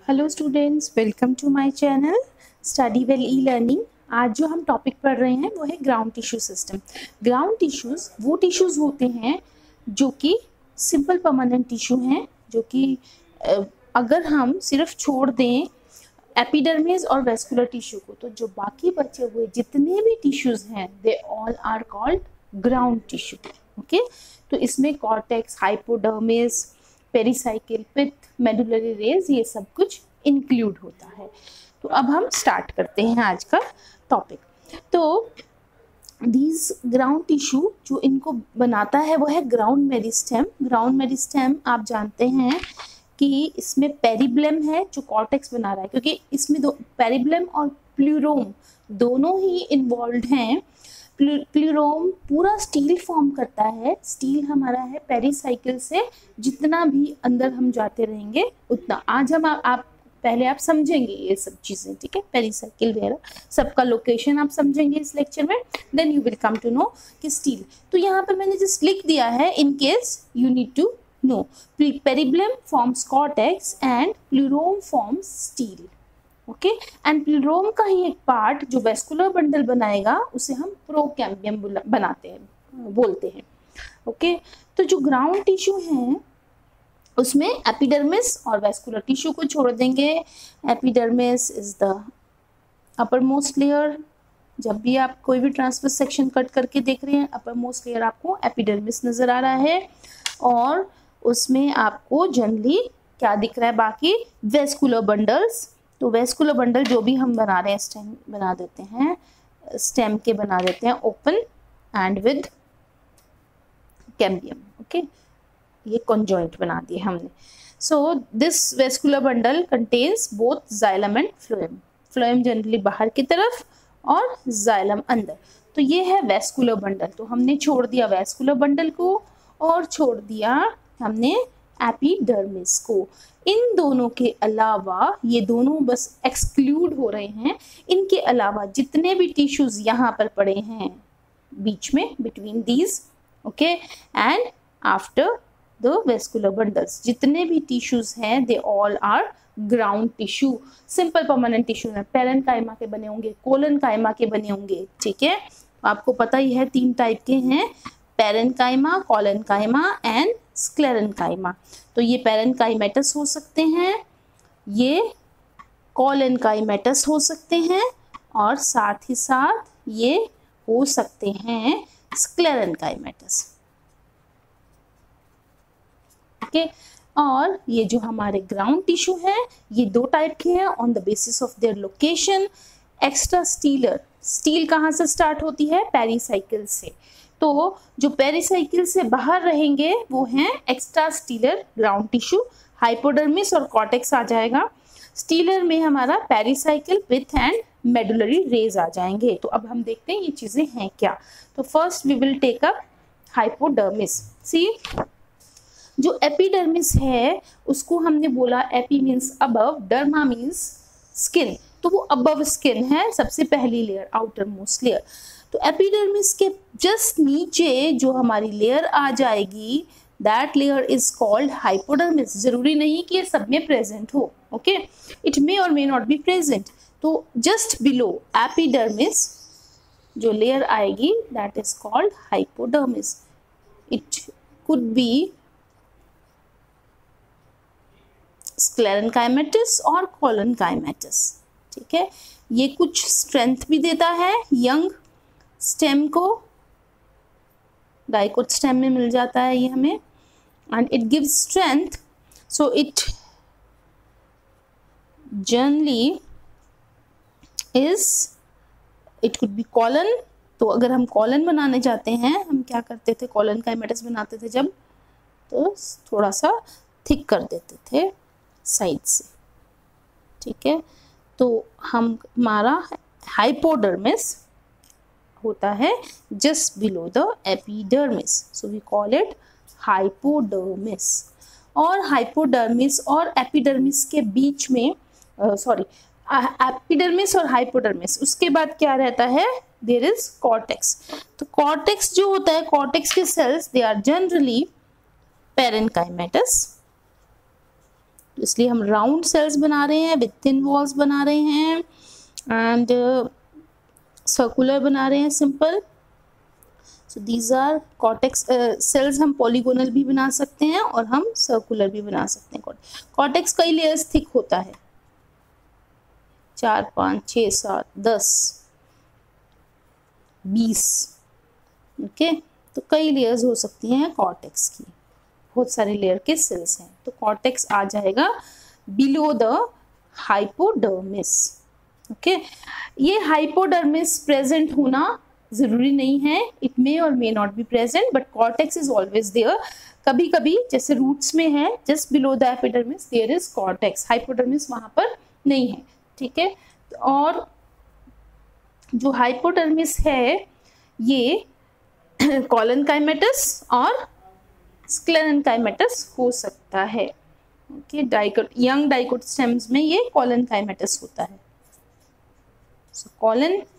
Hello students, welcome to my channel study well e learning. आज जो हम topic पढ़ रहे हैं वो है ground tissue system. Ground tissues वो टिश्यूज़ होते हैं जो कि सिंपल परमानेंट टिश्यू हैं, जो कि अगर हम सिर्फ छोड़ दें एपिडर्मिस और वेस्कुलर टिश्यू को, तो जो बाकी बचे हुए जितने भी टिश्यूज़ हैं they all are called ground tissue. Okay, तो इसमें cortex, hypodermis, pericycle, pith, medullary rays, ये सब कुछ इंक्लूड होता है। तो अब हम स्टार्ट करते हैं आज का टॉपिक। तो दीज ग्राउंड टिश्यू जो इनको बनाता है वो है ग्राउंड मेरिस्टेम। ग्राउंड मेरिस्टेम आप जानते हैं कि इसमें पेरिब्लम है जो कॉर्टेक्स बना रहा है, क्योंकि इसमें दो पेरिब्लम और प्लूरोम दोनों ही इन्वॉल्व हैं। प्लूरोम पूरा स्टील फॉर्म करता है। स्टील हमारा है पेरिसाइकिल से, जितना भी अंदर हम जाते रहेंगे उतना। आज हम आप पहले आप समझेंगे ये सब चीज़ें, ठीक है, पेरिसाइकिल वगैरह सबका लोकेशन आप समझेंगे इस लेक्चर में। Then you will come to know कि स्टील। तो यहाँ पर मैंने जस्ट लिख दिया है in case you need to know. Periblem forms cortex and plerome forms stele. Okay, and plerome का ही एक पार्ट जो वेस्कुलर बंडल बनाएगा उसे हम प्रोकैम्बियम बनाते हैं, बोलते हैं। ओके, तो जो ग्राउंड टिश्यू है उसमें एपिडर्मिस और वेस्कुलर टिश्यू को छोड़ देंगे। Epidermis is the upper most layer. जब भी आप कोई भी ट्रांसवर्स सेक्शन कट करके देख रहे हैं, अपर मोस्ट लेयर आपको एपिडर्मिस नजर आ रहा है, और उसमें आपको जनरली क्या दिख रहा है, बाकी वेस्कुलर बंडल्स। तो वेस्कुलर बंडल जो भी हम बना रहे हैं, स्टेम बना देते हैं, स्टेम के बना देते हैं open and with cambium. Okay, ये कॉन्जॉइंट बना दिए हमने। So this vascular bundle contains both xylem and phloem. Phloem generally बाहर की तरफ और जाइलम अंदर। तो ये है वेस्कुलर बंडल। तो हमने छोड़ दिया वेस्कुलर बंडल को और छोड़ दिया हमने एपिडर्मिस को। इन दोनों के अलावा, ये दोनों बस एक्सक्लूड हो रहे हैं, इनके अलावा जितने भी टिश्यूज यहाँ पर पड़े हैं बीच में, between these, okay, and after the vascular bundles, जितने भी टिश्यूज हैं they all are ground tissue. Simple permanent tissue है, पैरेन्काइमा के बने होंगे, कोलेनकाइमा के बने होंगे, ठीक है। आपको पता ही है 3 टाइप के हैं, पैरेन्काइमा, कोलेनकाइमा एंड स्क्लेरेन्काइमा। तो ये पैरेन्काइमेटस हो सकते हैं, ये कोलेनकाइमेटस हो सकते हैं, और साथ ही साथ ये हो सकते हैं स्क्लेरेन्काइमेटस। ओके, और ये जो हमारे ग्राउंड टिश्यू है ये 2 टाइप के हैं on the basis of their location. Extra stealer, steel कहाँ से स्टार्ट होती है, पेरिसाइकिल से। तो जो पेरिसाइकिल से बाहर रहेंगे वो हैं extra stelar ground tissue. Hypodermis और कॉर्टेक्स आ जाएगा। स्टीलर में हमारा pericycle, pith and medullary rays आ जाएंगे। तो अब हम देखते हैं ये चीजें हैं क्या। तो first we will take up hypodermis. See, जो एपिडर्मिस है उसको हमने बोला epi means above, derma means skin. तो वो अबव स्किन है, सबसे पहली लेयर, आउटर मोस्ट लेयर। तो एपिडर्मिस के जस्ट नीचे जो हमारी लेयर आ जाएगी, that layer is called hypodermis. जरूरी नहीं कि ये सब में प्रेजेंट हो, ओके, इट मे और मे नॉट बी प्रेजेंट। तो जस्ट बिलो एपिडर्मिस जो लेयर आएगी that is called hypodermis. It could be sclerenchymatous और कोलेनकाइमेटस, ठीक है। ये कुछ स्ट्रेंथ भी देता है यंग स्टेम को, डाइकोट स्टेम में मिल जाता है ये हमें, and it gives strength. So it generally is, it could B colon. तो अगर हम कॉलन बनाने जाते हैं, हम क्या करते थे, कॉलन काइमेटस बनाते थे जब, तो थोड़ा सा थिक कर देते थे साइड से, ठीक है। तो हमारा हाइपोडर्मिस होता है just below the epidermis, so we call it hypodermis. और हाइपोडर्मिस और एपिडर्मिस के बीच में, सॉरी, एपिडर्मिस और हाइपोडर्मिस, उसके बाद क्या रहता है, देयर इज कॉर्टेक्स। तो कॉर्टेक्स जो होता है, कॉर्टेक्स के सेल्स दे आर जनरली पेरेन्काइमेटस, तो इसलिए हम राउंड सेल्स बना रहे हैं, विद थिन वॉल्स बना रहे हैं, एंड सर्कुलर बना रहे हैं, simple. So these are cortex cells. हम पॉलीगोनल भी बना सकते हैं और हम सर्कुलर भी बना सकते हैं। कॉर्टेक्स कई लेयर्स थिक होता है, 4, 5, 6, 7, 10, 20, ओके। तो कई लेयर्स हो सकती हैं कॉर्टेक्स की, बहुत सारे लेयर के सेल्स हैं। तो कॉर्टेक्स आ जाएगा बिलो द हाइपोडर्मिस, ओके। ये हाइपोडर्मिस प्रेजेंट होना जरूरी नहीं है, इट मे और may not be present, but cortex is always there. कभी कभी जैसे रूट्स में है, just below the epidermis there is cortex, hypodermis वहां पर नहीं है, ठीक है। और जो हाइपोडर्मिस है ये कॉलनकाइमेटस और स्क्लेरेनकाइमेटस हो सकता है, okay. Dicot, young dicot stems में ये कॉलनकाइमेटस होता है। सो कॉलनकाइमेटस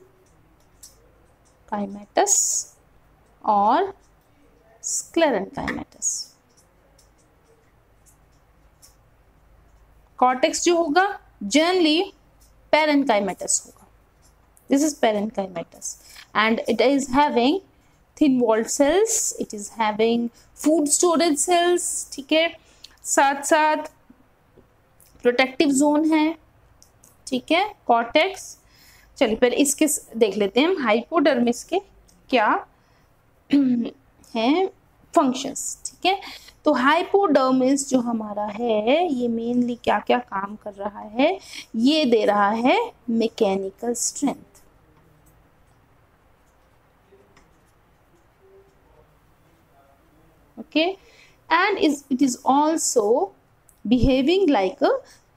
और स्क्लेरेनकाइमेटस। कॉर्टेक्स जो होगा जनरली पेरेन्काइमेटस होगा, this is parenchymatous, and it is having thin walled cells, it is having food storage cells, ठीक है। साथ साथ प्रोटेक्टिव जोन है, ठीक है, कॉर्टेक्स। चलिए पहले इसके देख लेते हैं हम हाइपोडर्मिस के क्या हैं फंक्शंस, ठीक है। तो हाइपोडर्मिस जो हमारा है ये मेनली क्या क्या काम कर रहा है, ये दे रहा है mechanical strength, okay, and it is also behaving like a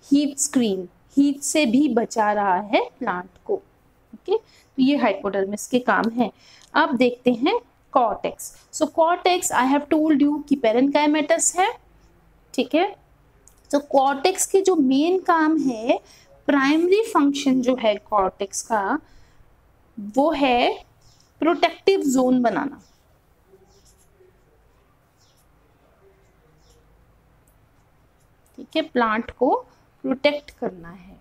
heat screen, heat से भी बचा रहा है प्लांट को, ओके। तो ये हाइपोडर्मिस के काम है। अब देखते हैं cortex. So cortex I have told you कि पेरेन्काइमेटस है, ठीक है। तो कॉर्टेक्स के जो मेन काम है, प्राइमरी फंक्शन जो है कॉर्टेक्स का वो है प्रोटेक्टिव जोन बनाना, ठीक है, प्लांट को प्रोटेक्ट करना है।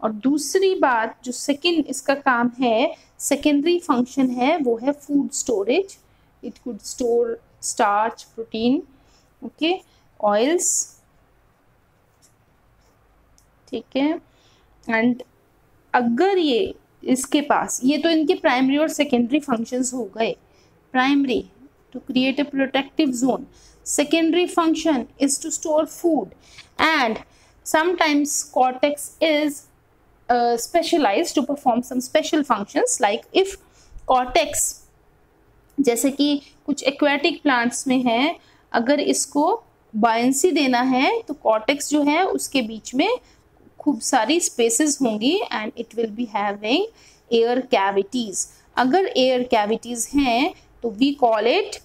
और दूसरी बात जो सेकेंड इसका काम है, सेकेंडरी फंक्शन है, वो है food storage. It could store starch, protein, okay, oils, ठीक है। एंड अगर ये इसके पास, ये तो इनके प्राइमरी और सेकेंडरी फंक्शंस हो गए। Primary to create a protective zone, secondary function is to store food, and sometimes cortex is specialized to perform some special functions, like if cortex जैसे कि कुछ aquatic plants में है, अगर इसको buoyancy देना है तो cortex जो है उसके बीच में खूब सारी spaces होंगी, and it will be having air cavities. अगर air cavities हैं तो we call it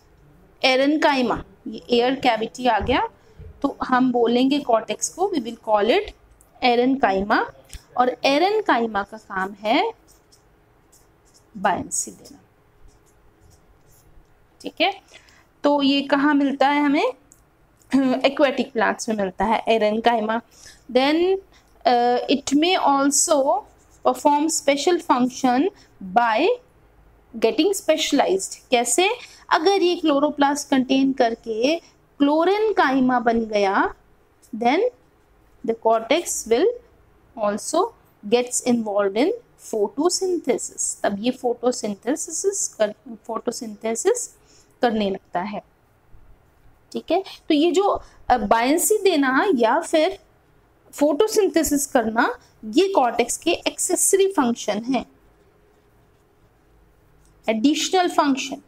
एरेनकाइमा, ये एयर कैविटी आ गया तो हम बोलेंगे कॉर्टेक्स को, we will call it aerenchyma. और एरेनकाइमा का काम है बायंसी देना, ठीक है। तो ये कहाँ मिलता है हमें, एक्वेटिक प्लांट्स में मिलता है aerenchyma. Then it may also perform special function by getting specialized. कैसे, अगर ये क्लोरोप्लास्ट कंटेन करके क्लोरेनकाइमा बन गया, then the cortex will also gets involved in photosynthesis. तब ये फोटोसिंथेसिस करने लगता है, ठीक है। तो ये जो बायंसी देना या फिर फोटोसिंथेसिस करना, ये कॉर्टेक्स के एक्सेसरी फंक्शन है, एडिशनल फंक्शन,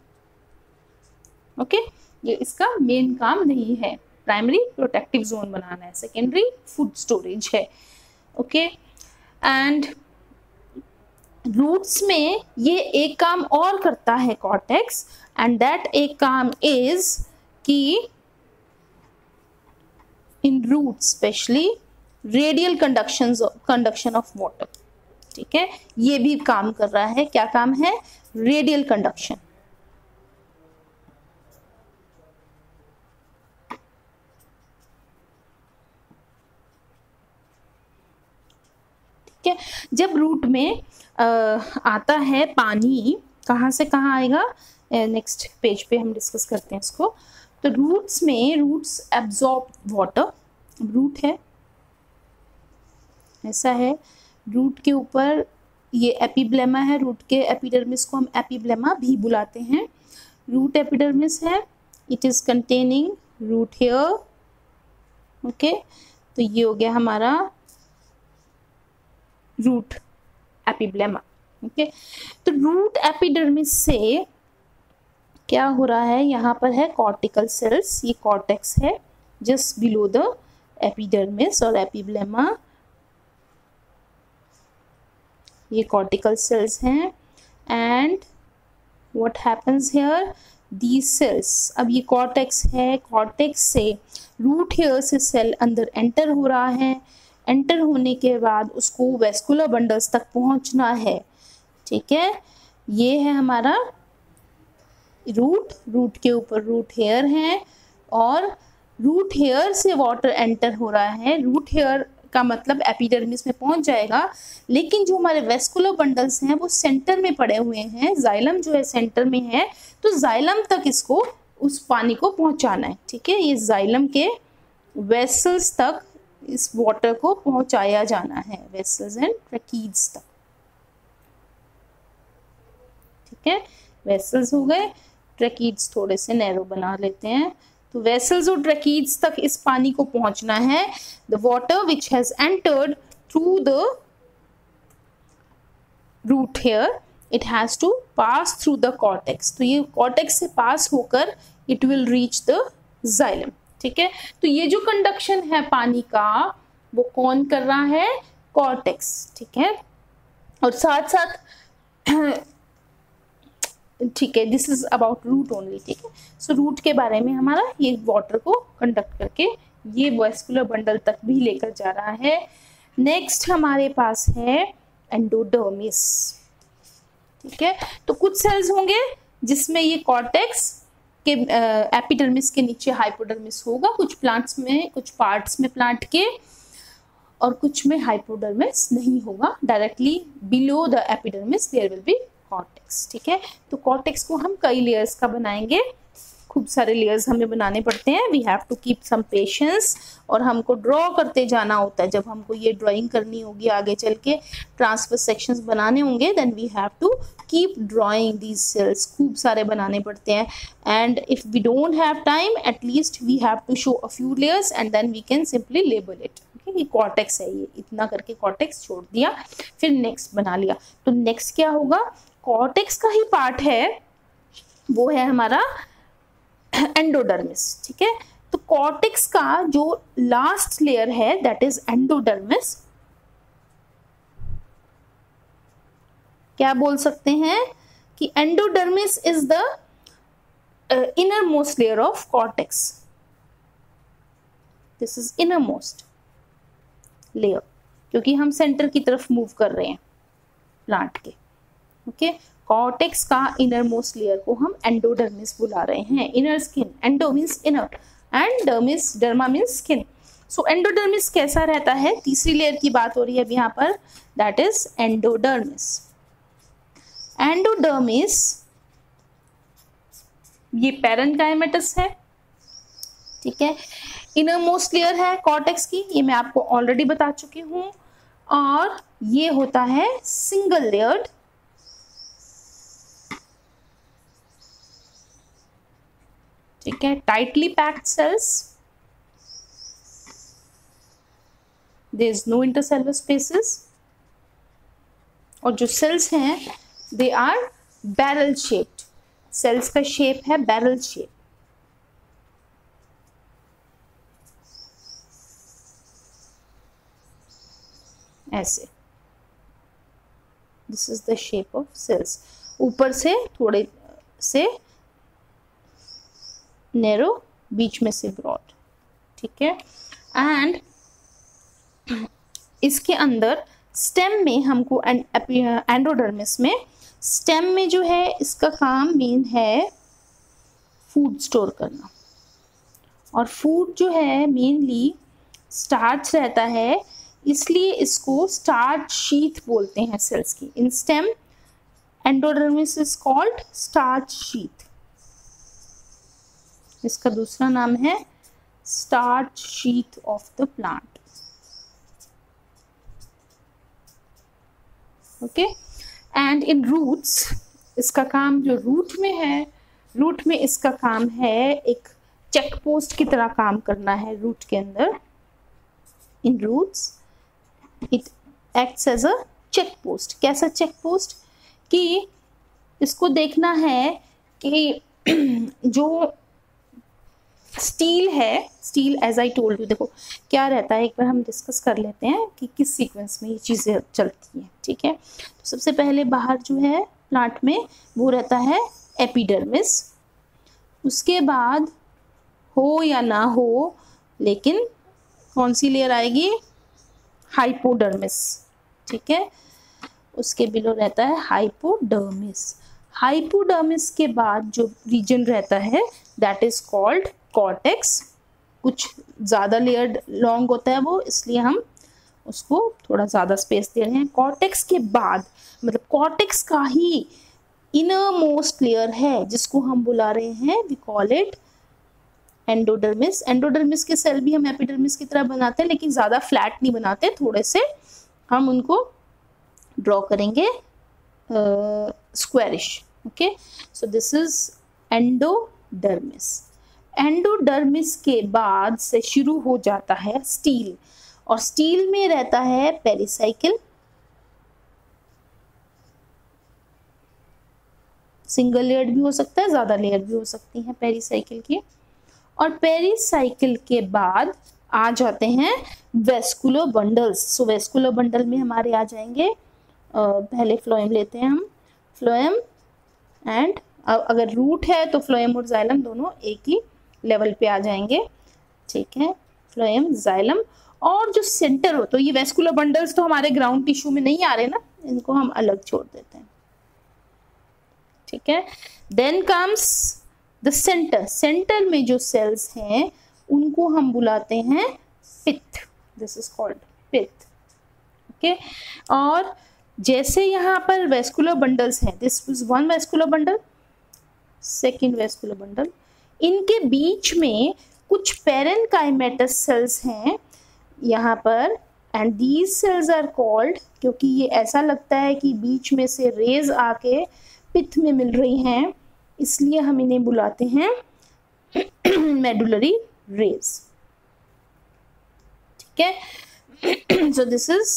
ओके। ये इसका मेन काम नहीं है। प्राइमरी प्रोटेक्टिव जोन बनाना है, सेकेंडरी फूड स्टोरेज है, ओके। एंड रूट्स में ये एक काम और करता है कॉर्टेक्स, एंड दैट एक काम इज कि in roots specially radial conduction of water, ठीक है। ये भी काम कर रहा है, क्या काम है, रेडियल कंडक्शन। ठीक है। जब रूट में आता है पानी, कहाँ से कहाँ आएगा, नेक्स्ट पेज पे हम डिस्कस करते हैं इसको। तो रूट्स में, रूट्स एब्जॉर्ब वाटर, रूट है ऐसा है, रूट के ऊपर ये एपिब्लेमा है, रूट के एपिडर्मिस को हम एपिब्लेमा भी बुलाते हैं। रूट एपिडर्मिस है, it is containing root hair, okay. तो ये हो गया हमारा रूट एपिब्लेमा, ओके। तो रूट एपिडर्मिस से क्या हो रहा है, यहाँ पर है कॉर्टिकल सेल्स, ये कॉर्टेक्स है जस्ट बिलो द एपिडर्मिस और एपिब्लेमा, ये कॉर्टिकल सेल्स हैं। And what happens here, these cells, अब ये कॉर्टेक्स है, कॉर्टेक्स से रूट हेयर से सेल अंदर एंटर हो रहा है, एंटर होने के बाद उसको वेस्कुलर बंडल्स तक पहुंचना है, ठीक है। ये है हमारा रूट, रूट के ऊपर रूट हेयर है और रूट हेयर से वाटर एंटर हो रहा है, रूट हेयर का मतलब एपिडर्मिस में पहुंच जाएगा, लेकिन जो हमारे वेस्कुलर बंडल्स हैं वो सेंटर में पड़े हुए हैं, जाइलम जो है सेंटर में है, तो जाइलम तक इसको उस पानी को पहुंचाना है, ठीक है। ये जाइलम के वेसल्स तक इस वाटर को पहुंचाया जाना है, वेसल्स एंड ट्रैकीड्स तक, ठीक है। वेसल्स हो गए, ट्रैकीड्स थोड़े से नैरो बना लेते हैं। तो वेसल्स और ट्रैकीड्स तक इस पानी को पहुंचना है। The water which has entered through the root hair, it has to pass through the cortex, तो ये कॉर्टेक्स से पास होकर it will reach the xylem, ठीक है। तो ये जो कंडक्शन है पानी का वो कौन कर रहा है, कॉर्टेक्स, ठीक है। और साथ साथ ठीक है, this is about root only, ठीक है। सो रूट के बारे में हमारा ये वाटर को कंडक्ट करके ये वेस्कुलर बंडल तक भी लेकर जा रहा है। नेक्स्ट हमारे पास है एंडोडर्मिस, ठीक है। तो कुछ सेल्स होंगे जिसमें ये कॉर्टेक्स के एपिडर्मिस के नीचे हाइपोडर्मिस होगा, कुछ प्लांट्स में, कुछ पार्ट्स में प्लांट के, और कुछ में हाइपोडर्मिस नहीं होगा, directly below the epidermis there will be cortex, ठीक है। तो कॉर्टेक्स को हम कई लेयर्स का बनाएंगे, खूब सारे लेयर्स हमें बनाने पड़ते हैं, we have to keep some patience, और हमको ड्रॉ करते जाना होता है। जब हमको ये ड्राइंग करनी होगी आगे चल के, ट्रांसफर सेक्शंस बनाने होंगे, then we have to keep drawing these cells, खूब सारे बनाने पड़ते हैं। And if we don't have time, at least we have to show a few layers and then we can simply label it, ये cortex है, ये इतना करके कॉर्टेक्स छोड़ दिया, फिर नेक्स्ट बना लिया। तो नेक्स्ट क्या होगा, कॉर्टेक्स का ही पार्ट है, वो है हमारा एंडोडर्मिस, ठीक है। तो कॉर्टेक्स का जो लास्ट लेयर है दैट इज एंडोडर्मिस, क्या बोल सकते हैं कि endodermis is the inner most layer of cortex, this is inner most layer, क्योंकि हम सेंटर की तरफ मूव कर रहे हैं प्लांट के, ओके। कॉर्टेक्स का इनर मोस्ट लेयर को हम एंडोडर्मिस बुला रहे हैं, inner skin, endo means inner and dermis, derma means skin. So endodermis कैसा रहता है, तीसरी लेयर की बात हो रही है अब यहाँ पर, दैट इज एंडोडर्मिस। एंडोडर्मिस ये पैरेन्काइमेटस है, ठीक है। इनर मोस्ट लेयर है कॉर्टेक्स की, ये मैं आपको ऑलरेडी बता चुकी हूं, और ये होता है सिंगल लेयर्ड, ठीक है, tightly packed cells, there is no intercellular spaces, और जो सेल्स हैं they are barrel shaped, cells का शेप है बैरल शेप, ऐसे, this is the shape of cells, ऊपर से थोड़े से नैरो, बीच में से ब्रॉड, ठीक है। एंड इसके अंदर स्टेम में हमको एंडोडर्मिस में स्टेम में जो है इसका काम मेन है फूड स्टोर करना, और फूड जो है मेनली स्टार्च रहता है इसलिए इसको स्टार्च शीथ बोलते हैं सेल्स की। In stem endodermis is called starch sheath. इसका दूसरा नाम है starch sheath of the plant. Okay, and in roots इसका काम जो रूट में है, रूट में इसका काम है एक चेक पोस्ट की तरह काम करना है रूट के अंदर। In roots it acts as a check post. कैसा चेक पोस्ट? कि इसको देखना है कि जो स्टील है, stele as I told you, देखो क्या रहता है, एक बार हम डिस्कस कर लेते हैं कि किस सीक्वेंस में ये चीज़ें चलती हैं। ठीक है, तो सबसे पहले बाहर जो है प्लांट में वो रहता है एपिडर्मिस। उसके बाद हो या ना हो, लेकिन कौन सी लेयर आएगी? हाइपोडर्मिस। ठीक है, उसके बिलो रहता है हाइपोडर्मिस। हाइपोडर्मिस के बाद जो रीजन रहता है दैट इज कॉल्ड कॉर्टेक्स। कुछ ज़्यादा लेयर लॉन्ग होता है वो, इसलिए हम उसको थोड़ा ज़्यादा स्पेस दे रहे हैं। कॉर्टेक्स के बाद मतलब कॉर्टेक्स का ही इनर मोस्ट लेयर है जिसको हम बुला रहे हैं, we call it endodermis. Endodermis के सेल भी हम एपिडर्मिस की तरह बनाते हैं, लेकिन ज़्यादा फ्लैट नहीं बनाते, थोड़े से हम उनको ड्रॉ करेंगे squarish. Okay, so this is endodermis. Endodermis के बाद से शुरू हो जाता है स्टील, और स्टील में रहता है पेरिसाइकिल। सिंगल लेयर भी हो सकता है, ज़्यादा लेयर भी हो सकती हैं पेरिसाइकिल की। और पेरिसाइकिल के बाद आ जाते हैं वेस्कुलर बंडल्स। सो वेस्कुलर बंडल में हमारे आ जाएंगे, पहले फ्लोएम लेते हैं हम, फ्लोएम एंड अगर रूट है तो फ्लोएम और जाइलम दोनों एक ही लेवल पे आ जाएंगे। ठीक है, फ्लोएम, जाइलम, और जो सेंटर हो, तो ये वेस्कुलर बंडल्स तो हमारे ग्राउंड टिश्यू में नहीं आ रहे ना, इनको हम अलग छोड़ देते हैं। ठीक है, then comes the centre. Centre में जो सेल्स हैं उनको हम बुलाते हैं pith. This is called pith. Okay, और जैसे यहाँ पर वेस्कुलर बंडल्स हैं, this was one vascular bundle, second vascular bundle, इनके बीच में कुछ पेरेनकाइमेटस सेल्स हैं यहाँ पर, and these cells are called, क्योंकि ये ऐसा लगता है कि बीच में से रेज आके पिथ में मिल रही हैं, इसलिए हम इन्हें बुलाते हैं मेडुलरी रेज। ठीक है, सो दिस इज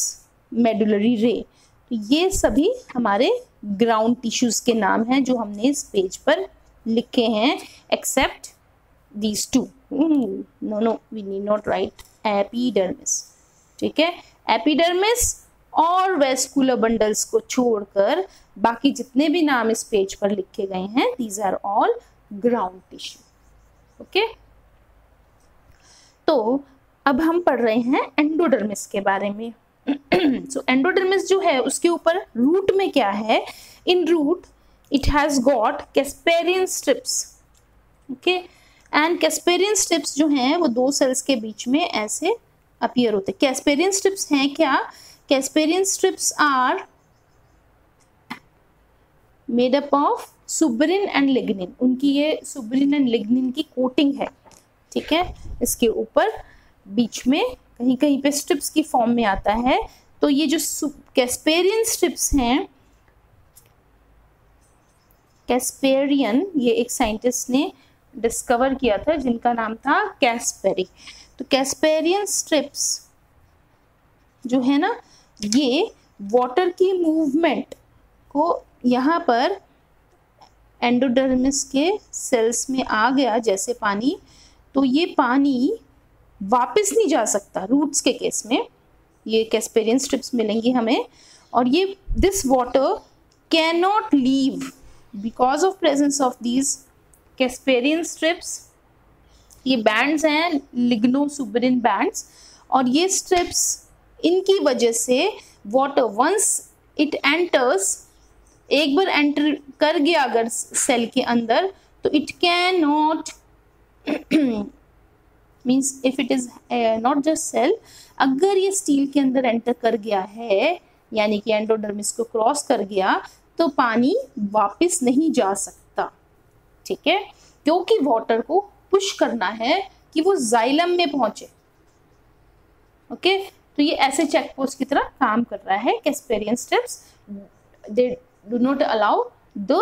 मेडुलरी रे। तो ये सभी हमारे ग्राउंड टिश्यूज के नाम हैं जो हमने इस पेज पर लिखे हैं, except these two. No, we need not write epidermis. ठीक है, एपिडर्मिस और वेस्कुलर बंडल्स को छोड़कर बाकी जितने भी नाम इस पेज पर लिखे गए हैं, these are all ground tissue. Okay, तो अब हम पढ़ रहे हैं एंडोडर्मिस के बारे में। सो एंडोडर्मिस जो है उसके ऊपर रूट में क्या है? In root it has got casparian strips. Okay, and casparian strips जो हैं वो दो सेल्स के बीच में ऐसे अपीयर होते हैं। कैस्पेरियन स्ट्रिप्स हैं क्या? Casparian strips are made up of suberin and lignin. उनकी ये सुब्रिन एंड लिग्निन की कोटिंग है। ठीक है, इसके ऊपर बीच में कहीं कहीं पे स्ट्रिप्स की फॉर्म में आता है। तो ये जो कैस्पेरियन स्ट्रिप्स हैं, कैस्पेरियन ये एक साइंटिस्ट ने डिस्कवर किया था जिनका नाम था कैस्पेरी। तो कैस्पेरियन स्ट्रिप्स जो है ना, ये वाटर की मूवमेंट को यहाँ पर एंडोडर्मिस के सेल्स में आ गया जैसे पानी, तो ये पानी वापस नहीं जा सकता। रूट्स के केस में ये कैस्पेरियन स्ट्रिप्स मिलेंगी हमें, और ये this water can not leave because of presence of these Casparian strips. ये बैंड्स हैं लिग्नो-सुब्रिन बैंड्स, और ये स्ट्रिप्स, इनकी वजह से वाटर वंस इट एंटर्स, एक बार एंटर कर गया अगर सेल के अंदर, तो it can not means if it is not just sell, अगर ये स्टील के अंदर एंटर कर गया है यानी कि एंडोडर्मिस को क्रॉस कर गया तो पानी वापस नहीं जा सकता, ठीक है, क्योंकि वाटर को पुश करना है कि वो जाइलम में पहुंचे। ओके, तो ये ऐसे चेक पोस्ट की तरह काम कर रहा है। Casparian strips they do not allow the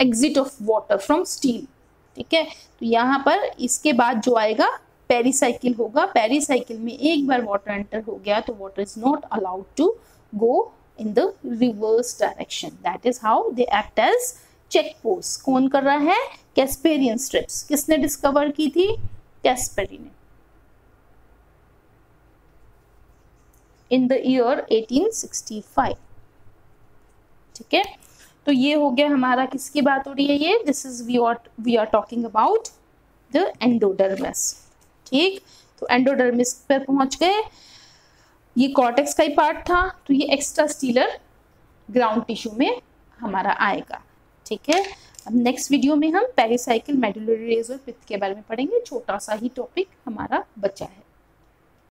exit of water from steel, ठीक है। तो यहाँ पर इसके बाद जो आएगा पेरीसाइकिल होगा। पेरीसाइकिल में एक बार वाटर एंटर हो गया तो water is not allowed to go in the reverse direction. That is how they act as check post. कौन कर रहा है? Casparian strips. किसने डिस्कवर की थी? कैस्पेरी ने, इन द ईयर 1865, ठीक है। तो ये हो गया हमारा, किसकी बात हो रही है ये? This is we are talking about the endodermis, ठीक। तो एंडोडर्मिस पर पहुंच गए, ये कॉर्टेक्स का ही पार्ट था, तो ये एक्स्ट्रा स्टीलर ग्राउंड टिश्यू में हमारा आएगा, ठीक है। अब नेक्स्ट वीडियो में हम पेरिसाइकिल, मेडुलरी रेज और पित्त के बारे में पढ़ेंगे। छोटा सा ही टॉपिक हमारा बचा है।